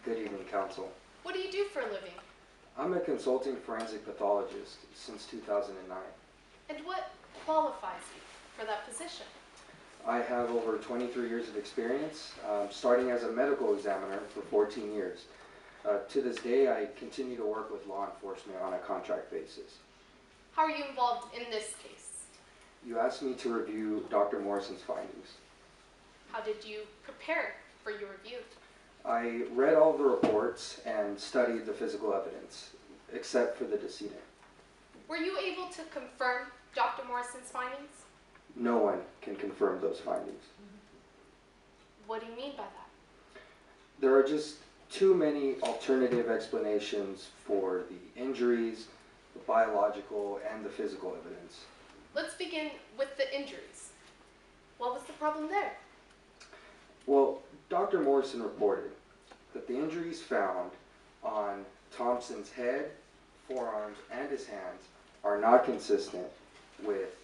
Good evening, Council. What do you do for a living? I'm a consulting forensic pathologist since 2009. And what qualifies you for that position? I have over 23 years of experience, starting as a medical examiner for 14 years. To this day, I continue to work with law enforcement on a contract basis. How are you involved in this case? You asked me to review Dr. Morrison's findings. How did you prepare for your review? I read all the reports and studied the physical evidence, except for the decedent. Were you able to confirm Dr. Morrison's findings? No one can confirm those findings. What do you mean by that? There are just too many alternative explanations for the injuries, the biological, and the physical evidence. Let's begin with the injuries. What was the problem there? Well, Dr. Morrison reported that the injuries found on Thompson's head, forearms, and his hands are not consistent with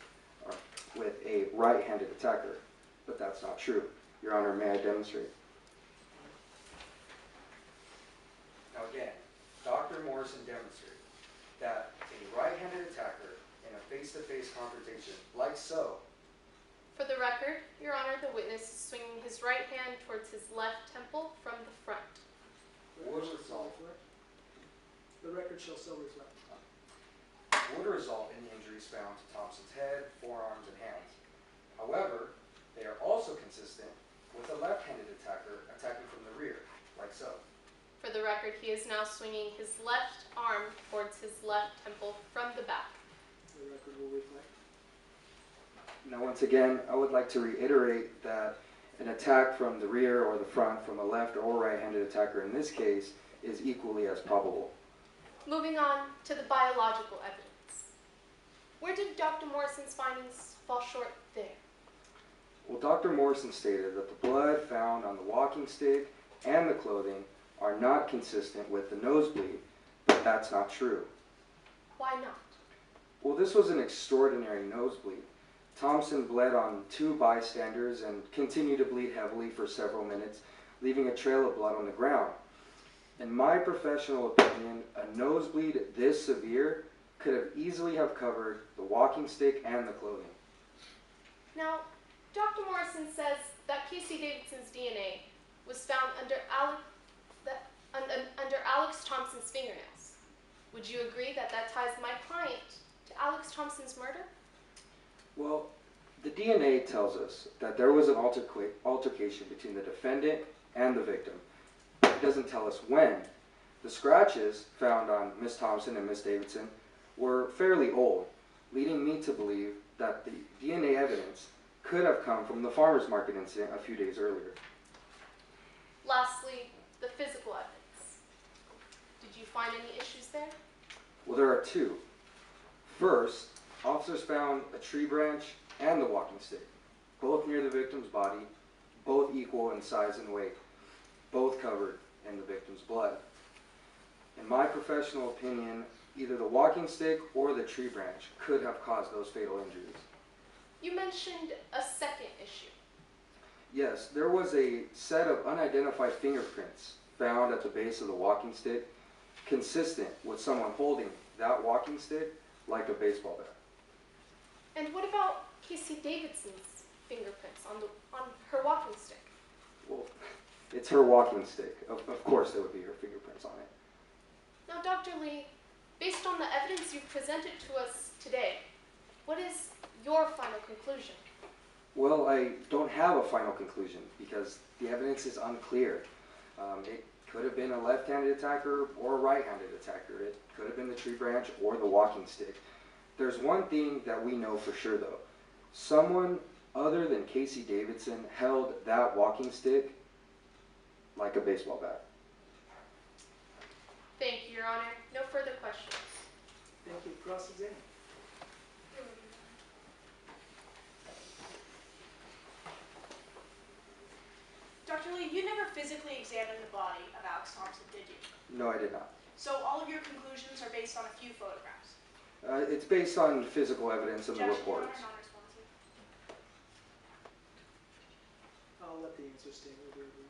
a right-handed attacker, but that's not true. Your Honor, may I demonstrate? Now again, Dr. Morrison demonstrated that a right-handed attacker in a face-to-face confrontation, like so. For the record, Your Honor, the witness is swinging his right hand towards his left temple from the front. The record shall so reflect. Would result in the injuries found to Thompson's head, forearms, and hands. However, they are also consistent with a left-handed attacker attacking from the rear, like so. For the record, he is now swinging his left arm towards his left temple from the back. The record will reflect. Now once again, I would like to reiterate that an attack from the rear or the front from a left or right-handed attacker in this case is equally as probable. Moving on to the biological evidence. Where did Dr. Morrison's findings fall short there? Well, Dr. Morrison stated that the blood found on the walking stick and the clothing are not consistent with the nosebleed, but that's not true. Why not? Well, this was an extraordinary nosebleed. Thompson bled on two bystanders and continued to bleed heavily for several minutes, leaving a trail of blood on the ground. In my professional opinion, a nosebleed this severe could have easily have covered the walking stick and the clothing. Now, Dr. Morrison says that Casey Davidson's DNA was found under Alex Thompson's fingernails. Would you agree that that ties my client to Alex Thompson's murder? Well, the DNA tells us that there was an altercation between the defendant and the victim. It doesn't tell us when. The scratches found on Miss Thompson and Miss Davidson were fairly old, leading me to believe that the DNA evidence could have come from the farmer's market incident a few days earlier. Lastly, the physical evidence. Did you find any issues there? Well, there are two. First, officers found a tree branch and the walking stick, both near the victim's body, both equal in size and weight, both covered in the victim's blood. In my professional opinion, either the walking stick or the tree branch could have caused those fatal injuries. You mentioned a second issue. Yes, there was a set of unidentified fingerprints found at the base of the walking stick, consistent with someone holding that walking stick like a baseball bat. And what about Casey Davidson's fingerprints on her walking stick? Well, it's her walking stick. Of course there would be her fingerprints on it. Now, Dr. Lee, based on the evidence you've presented to us today, what is your final conclusion? Well, I don't have a final conclusion because the evidence is unclear. It could have been a left-handed attacker or a right-handed attacker. It could have been the tree branch or the walking stick. There's one thing that we know for sure though. Someone other than Casey Davidson held that walking stick like a baseball bat. Thank you, Your Honor. No further questions. Thank you. Cross-examine. Dr. Lee, you never physically examined the body of Alex Thompson, did you? No, I did not. So all of your conclusions are based on a few photographs? It's based on physical evidence in the Objection, Your reports. Honor, non-responsive. I'll let the answer stay with your review.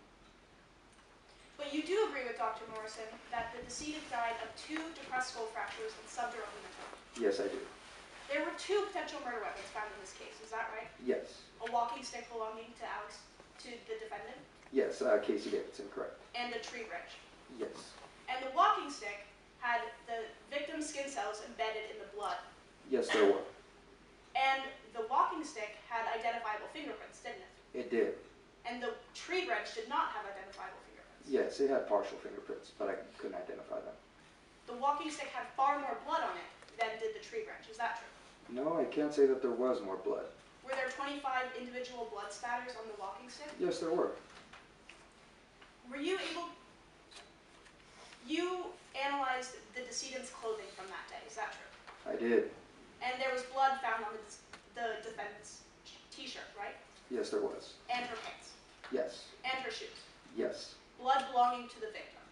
But you do agree with Dr. Morrison that the decedent died of 2 depressed skull fractures and subdural hematoma. Yes, I do. There were 2 potential murder weapons found in this case, is that right? Yes. A walking stick belonging to the defendant, Yes, Casey Davidson, correct. and a tree branch. Yes. And the walking stick had the victim's skin cells embedded in the blood. Yes, there were. And the walking stick had identifiable fingerprints, didn't it? It did. And the tree branch did not have identifiable fingerprints. Yes, it had partial fingerprints, but I couldn't identify them. The walking stick had far more blood on it than did the tree branch, is that true? No, I can't say that there was more blood. Were there 25 individual blood spatters on the walking stick? Yes, there were. Were you able... You analyzed the decedent's clothing from that day, is that true? I did. And there was blood found on the defendant's t-shirt, right? Yes, there was. And her pants. Yes. And her shoes. Yes. Blood belonging to the victim.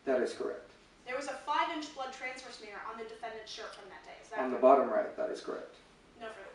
That is correct. There was a 5-inch blood transfer smear on the defendant's shirt from that day, is that On the correct? bottom right, that is correct. No further